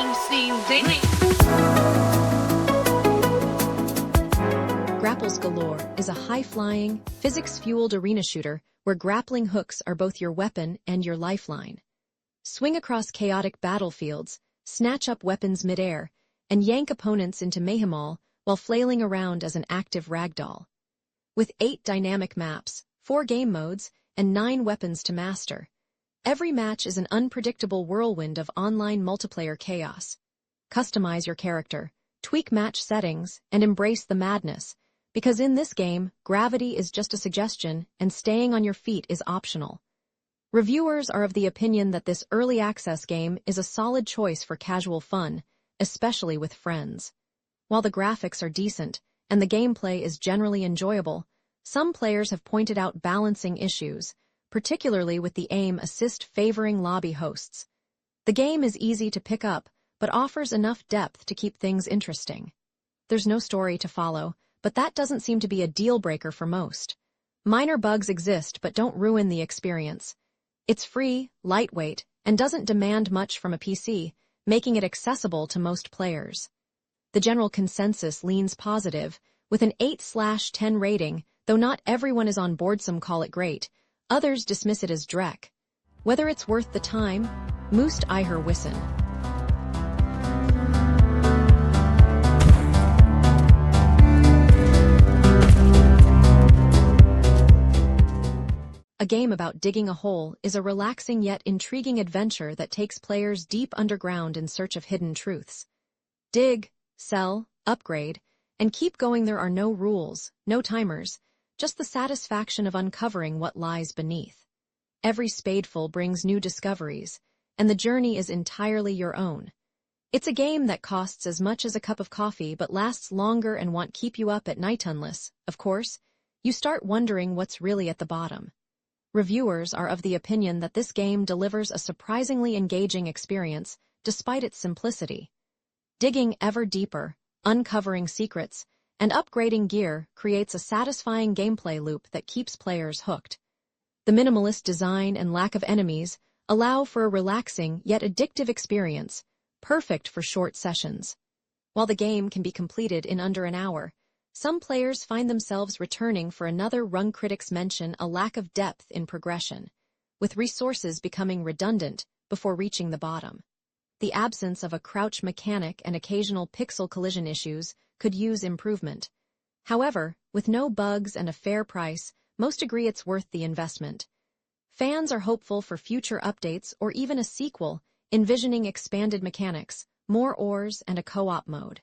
Daily. Grapples Galore is a high-flying, physics-fueled arena shooter where grappling hooks are both your weapon and your lifeline. Swing across chaotic battlefields, snatch up weapons midair, and yank opponents into mayhem while flailing around as an active ragdoll. With 8 dynamic maps, 4 game modes, and 9 weapons to master, every match is an unpredictable whirlwind of online multiplayer chaos. Customize your character, tweak match settings, and embrace the madness, because in this game, gravity is just a suggestion and staying on your feet is optional. Reviewers are of the opinion that this early access game is a solid choice for casual fun, especially with friends. While the graphics are decent and the gameplay is generally enjoyable, some players have pointed out balancing issues, particularly with the aim assist favoring lobby hosts. The game is easy to pick up, but offers enough depth to keep things interesting. There's no story to follow, but that doesn't seem to be a deal-breaker for most. Minor bugs exist but don't ruin the experience. It's free, lightweight, and doesn't demand much from a PC, making it accessible to most players. The general consensus leans positive, with an 8/10 rating, though not everyone is on board. Some call it great, others dismiss it as dreck. Whether it's worth the time, Moost Iher Wissen. A game about digging a hole is a relaxing yet intriguing adventure that takes players deep underground in search of hidden truths. Dig, sell, upgrade, and keep going. There are no rules, no timers, just the satisfaction of uncovering what lies beneath. Every spadeful brings new discoveries, and the journey is entirely your own. It's a game that costs as much as a cup of coffee but lasts longer and won't keep you up at night unless, of course, you start wondering what's really at the bottom. Reviewers are of the opinion that this game delivers a surprisingly engaging experience despite its simplicity. Digging ever deeper, uncovering secrets, and upgrading gear creates a satisfying gameplay loop that keeps players hooked. The minimalist design and lack of enemies allow for a relaxing yet addictive experience, perfect for short sessions. While the game can be completed in under an hour, some players find themselves returning for another run. Critics mention a lack of depth in progression, with resources becoming redundant before reaching the bottom. The absence of a crouch mechanic and occasional pixel collision issues could use improvement. However, with no bugs and a fair price, most agree it's worth the investment. Fans are hopeful for future updates or even a sequel, envisioning expanded mechanics, more ores, and a co-op mode.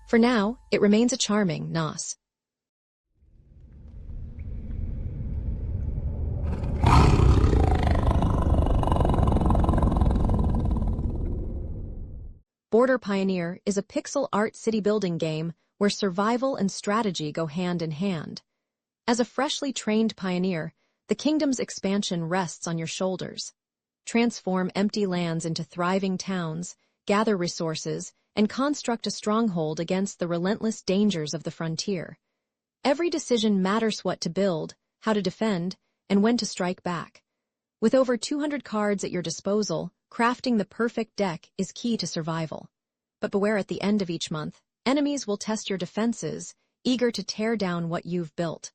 For now, it remains a charming NOS. Border Pioneer is a pixel art city-building game where survival and strategy go hand in hand. As a freshly trained pioneer, the kingdom's expansion rests on your shoulders. Transform empty lands into thriving towns, gather resources, and construct a stronghold against the relentless dangers of the frontier. Every decision matters: what to build, how to defend, and when to strike back. With over 200 cards at your disposal, crafting the perfect deck is key to survival. But beware, at the end of each month, enemies will test your defenses, eager to tear down what you've built.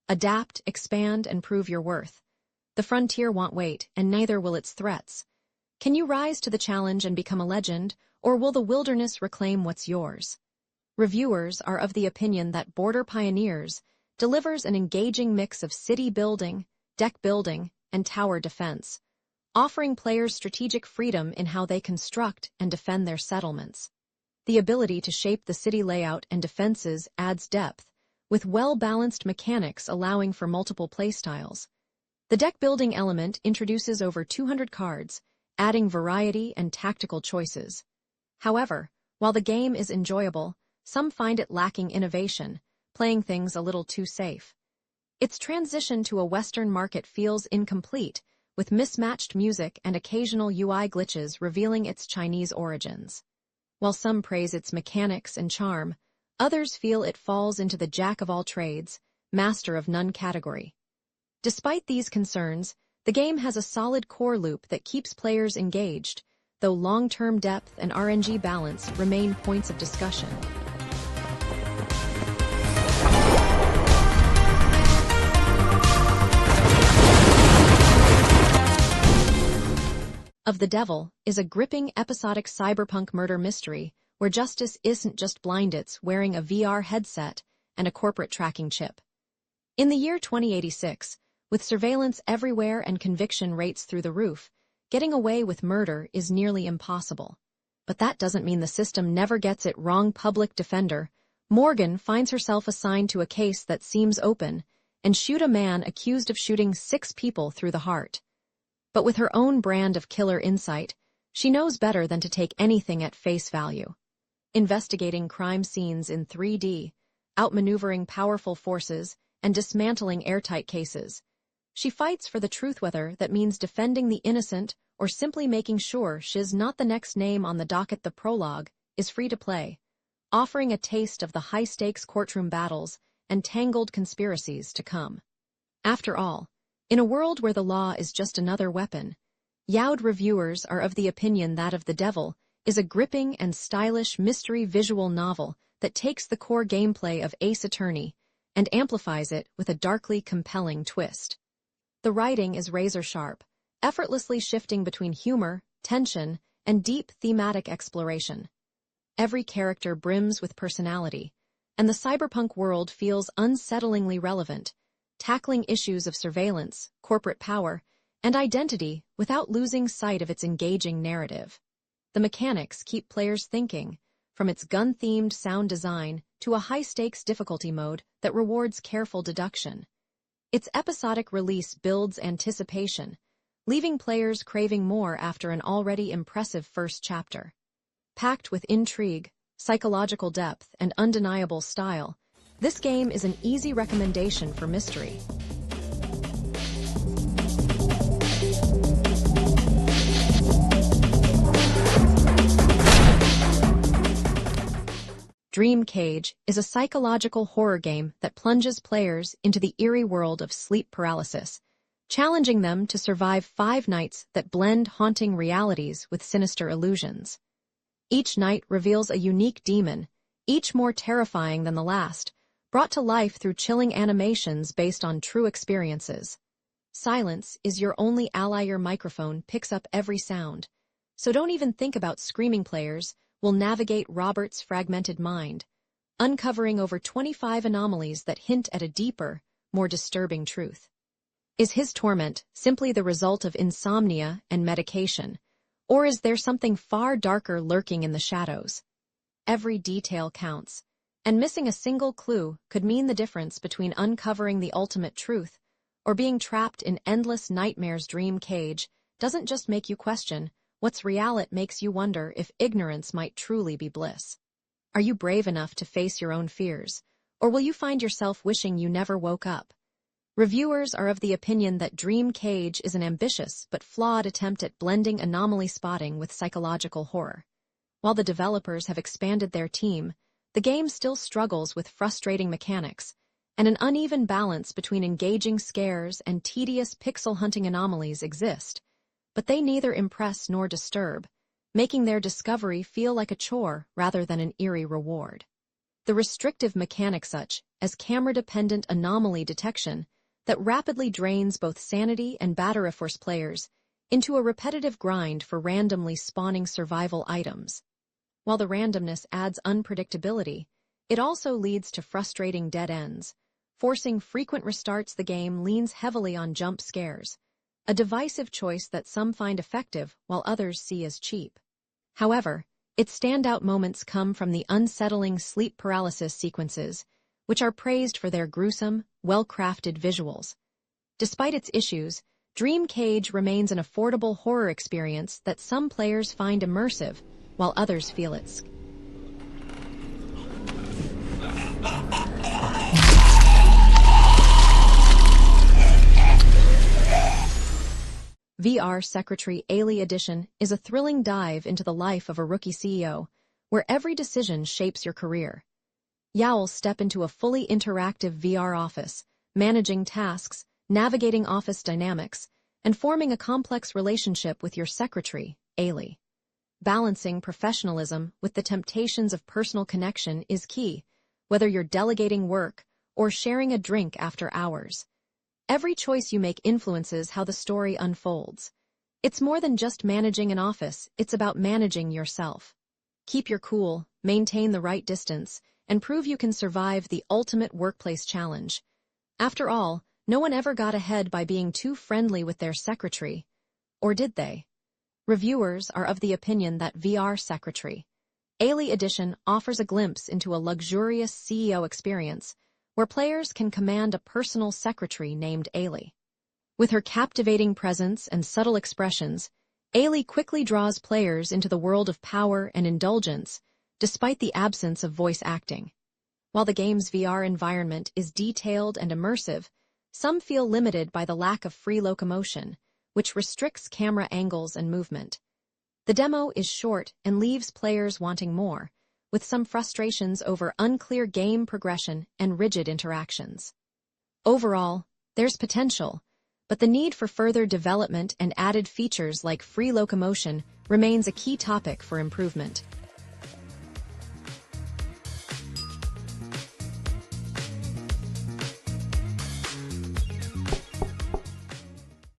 Adapt, expand, and prove your worth. The frontier won't wait, and neither will its threats. Can you rise to the challenge and become a legend, or will the wilderness reclaim what's yours? Reviewers are of the opinion that Border Pioneers delivers an engaging mix of city building, deck building, and tower defense, offering players strategic freedom in how they construct and defend their settlements. The ability to shape the city layout and defenses adds depth, with well-balanced mechanics allowing for multiple playstyles. The deck building element introduces over 200 cards, adding variety and tactical choices. However, while the game is enjoyable, some find it lacking innovation, playing things a little too safe. Its transition to a Western market feels incomplete, with mismatched music and occasional UI glitches revealing its Chinese origins. While some praise its mechanics and charm, others feel it falls into the jack-of-all-trades, master-of-none category. Despite these concerns, the game has a solid core loop that keeps players engaged, though long-term depth and RNG balance remain points of discussion. Of the Devil is a gripping episodic cyberpunk murder mystery where justice isn't just blindits wearing a VR headset and a corporate tracking chip. In the year 2086, with surveillance everywhere and conviction rates through the roof, getting away with murder is nearly impossible. But that doesn't mean the system never gets it wrong. Public defender Morgan finds herself assigned to a case that seems open and shoot a man accused of shooting 6 people through the heart. But with her own brand of killer insight, she knows better than to take anything at face value. Investigating crime scenes in 3D, outmaneuvering powerful forces, and dismantling airtight cases, she fights for the truth, whether that means defending the innocent or simply making sure she's not the next name on the docket. The prologue is free to play, offering a taste of the high-stakes courtroom battles and tangled conspiracies to come. After all, in a world where the law is just another weapon, Yaud reviewers are of the opinion that Of the Devil is a gripping and stylish mystery visual novel that takes the core gameplay of Ace Attorney and amplifies it with a darkly compelling twist. The writing is razor-sharp, effortlessly shifting between humor, tension, and deep thematic exploration. Every character brims with personality, and the cyberpunk world feels unsettlingly relevant, tackling issues of surveillance, corporate power, and identity without losing sight of its engaging narrative. The mechanics keep players thinking, from its gun-themed sound design to a high-stakes difficulty mode that rewards careful deduction. Its episodic release builds anticipation, leaving players craving more after an already impressive first chapter. Packed with intrigue, psychological depth, and undeniable style, this game is an easy recommendation for mystery. Dream Cage is a psychological horror game that plunges players into the eerie world of sleep paralysis, challenging them to survive 5 nights that blend haunting realities with sinister illusions. Each night reveals a unique demon, each more terrifying than the last, brought to life through chilling animations based on true experiences. Silence is your only ally. Your microphone picks up every sound, so don't even think about screaming. Players will navigate Robert's fragmented mind, uncovering over 25 anomalies that hint at a deeper, more disturbing truth. Is his torment simply the result of insomnia and medication, or is there something far darker lurking in the shadows? Every detail counts, and missing a single clue could mean the difference between uncovering the ultimate truth or being trapped in endless nightmares. Dream Cage doesn't just make you question what's real, it makes you wonder if ignorance might truly be bliss. Are you brave enough to face your own fears, or will you find yourself wishing you never woke up? Reviewers are of the opinion that Dream Cage is an ambitious but flawed attempt at blending anomaly spotting with psychological horror. While the developers have expanded their team, the game still struggles with frustrating mechanics and an uneven balance between engaging scares and tedious pixel hunting. Anomalies exist, but they neither impress nor disturb, making their discovery feel like a chore rather than an eerie reward. The restrictive mechanics, such as camera-dependent anomaly detection, that rapidly drains both sanity and battery, force players into a repetitive grind for randomly spawning survival items. While the randomness adds unpredictability, it also leads to frustrating dead ends, forcing frequent restarts. The game leans heavily on jump scares, a divisive choice that some find effective while others see as cheap. However, its standout moments come from the unsettling sleep paralysis sequences, which are praised for their gruesome, well-crafted visuals. Despite its issues, Dream Cage remains an affordable horror experience that some players find immersive, while others feel it's VR Secretary Ailey Edition is a thrilling dive into the life of a rookie CEO, where every decision shapes your career. You'll step into a fully interactive VR office, managing tasks, navigating office dynamics, and forming a complex relationship with your secretary, Ailey. Balancing professionalism with the temptations of personal connection is key, whether you're delegating work or sharing a drink after hours. Every choice you make influences how the story unfolds. It's more than just managing an office, it's about managing yourself. Keep your cool, maintain the right distance, and prove you can survive the ultimate workplace challenge. After all, no one ever got ahead by being too friendly with their secretary. Or did they? Reviewers are of the opinion that VR Secretary, Ailey Edition offers a glimpse into a luxurious CEO experience where players can command a personal secretary named Ailey. With her captivating presence and subtle expressions, Ailey quickly draws players into the world of power and indulgence, despite the absence of voice acting. While the game's VR environment is detailed and immersive, some feel limited by the lack of free locomotion, which restricts camera angles and movement. The demo is short and leaves players wanting more, with some frustrations over unclear game progression and rigid interactions. Overall, there's potential, but the need for further development and added features like free locomotion remains a key topic for improvement.